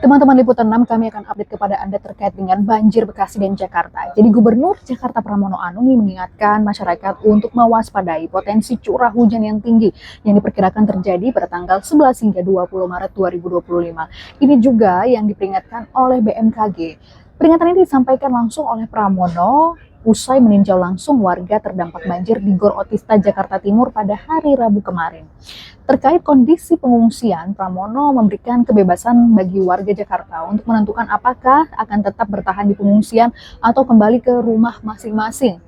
Teman-teman Liputan 6, kami akan update kepada Anda terkait dengan banjir Bekasi dan Jakarta. Jadi Gubernur Jakarta Pramono Anung mengingatkan masyarakat untuk mewaspadai potensi curah hujan yang tinggi yang diperkirakan terjadi pada tanggal 11 hingga 20 Maret 2025. Ini juga yang diperingatkan oleh BMKG. Peringatan ini disampaikan langsung oleh Pramono usai meninjau langsung warga terdampak banjir di Gor Otista, Jakarta Timur pada hari Rabu kemarin. Terkait kondisi pengungsian, Pramono memberikan kebebasan bagi warga Jakarta untuk menentukan apakah akan tetap bertahan di pengungsian atau kembali ke rumah masing-masing.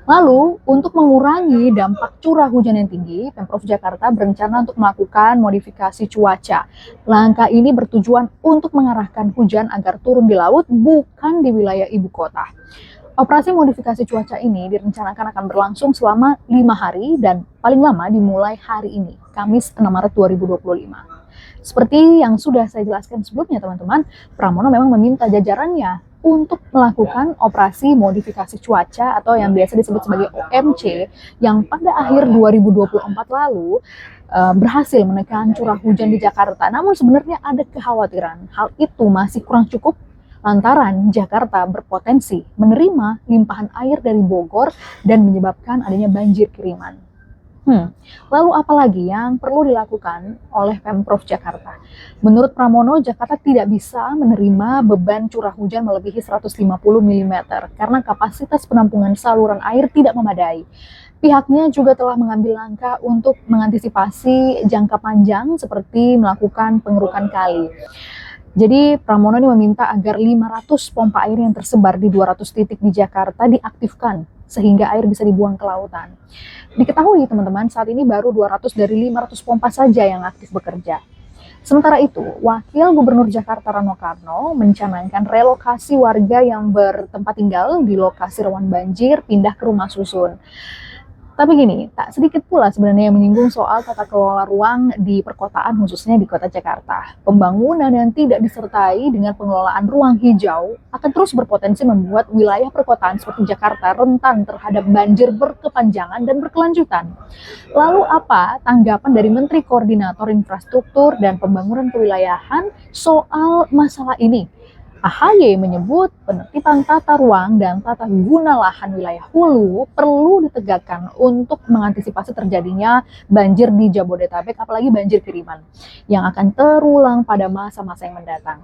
Lalu, untuk mengurangi dampak curah hujan yang tinggi, Pemprov Jakarta berencana untuk melakukan modifikasi cuaca. Langkah ini bertujuan untuk mengarahkan hujan agar turun di laut, bukan di wilayah ibu kota. Operasi modifikasi cuaca ini direncanakan akan berlangsung selama 5 hari dan paling lama dimulai hari ini, Kamis 6 Maret 2025. Seperti yang sudah saya jelaskan sebelumnya teman-teman, Pramono memang meminta jajarannya untuk melakukan operasi modifikasi cuaca atau yang biasa disebut sebagai OMC yang pada akhir 2024 lalu berhasil menekan curah hujan di Jakarta. Namun sebenarnya ada kekhawatiran hal itu masih kurang cukup lantaran Jakarta berpotensi menerima limpahan air dari Bogor dan menyebabkan adanya banjir kiriman. Lalu apalagi yang perlu dilakukan oleh Pemprov Jakarta? Menurut Pramono, Jakarta tidak bisa menerima beban curah hujan melebihi 150 mm karena kapasitas penampungan saluran air tidak memadai. Pihaknya juga telah mengambil langkah untuk mengantisipasi jangka panjang seperti melakukan pengerukan kali. Jadi Pramono ini meminta agar 500 pompa air yang tersebar di 200 titik di Jakarta diaktifkan sehingga air bisa dibuang ke lautan. Diketahui teman-teman, saat ini baru 200 dari 500 pompa saja yang aktif bekerja. Sementara itu, Wakil Gubernur Jakarta Rano Karno mencanangkan relokasi warga yang bertempat tinggal di lokasi rawan banjir pindah ke rumah susun. Tapi gini, tak sedikit pula sebenarnya yang menyinggung soal tata kelola ruang di perkotaan khususnya di kota Jakarta. Pembangunan yang tidak disertai dengan pengelolaan ruang hijau akan terus berpotensi membuat wilayah perkotaan seperti Jakarta rentan terhadap banjir berkepanjangan dan berkelanjutan. Lalu apa tanggapan dari Menteri Koordinator Infrastruktur dan Pembangunan Kewilayahan soal masalah ini? AHY menyebut penertiban tata ruang dan tata guna lahan wilayah hulu perlu ditegakkan untuk mengantisipasi terjadinya banjir di Jabodetabek, apalagi banjir kiriman yang akan terulang pada masa-masa yang mendatang.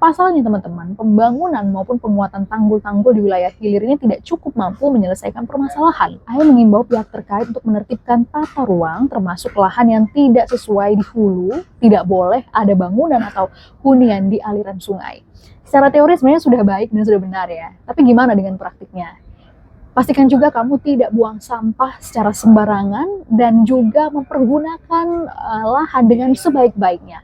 Pasalnya teman-teman, pembangunan maupun penguatan tanggul-tanggul di wilayah hilir ini tidak cukup mampu menyelesaikan permasalahan. AHY mengimbau pihak terkait untuk menertibkan tata ruang termasuk lahan yang tidak sesuai di hulu, tidak boleh ada bangunan atau hunian di aliran sungai. Secara teori sebenarnya sudah baik dan sudah benar ya, tapi gimana dengan praktiknya? Pastikan juga kamu tidak buang sampah secara sembarangan dan juga mempergunakan lahan dengan sebaik-baiknya.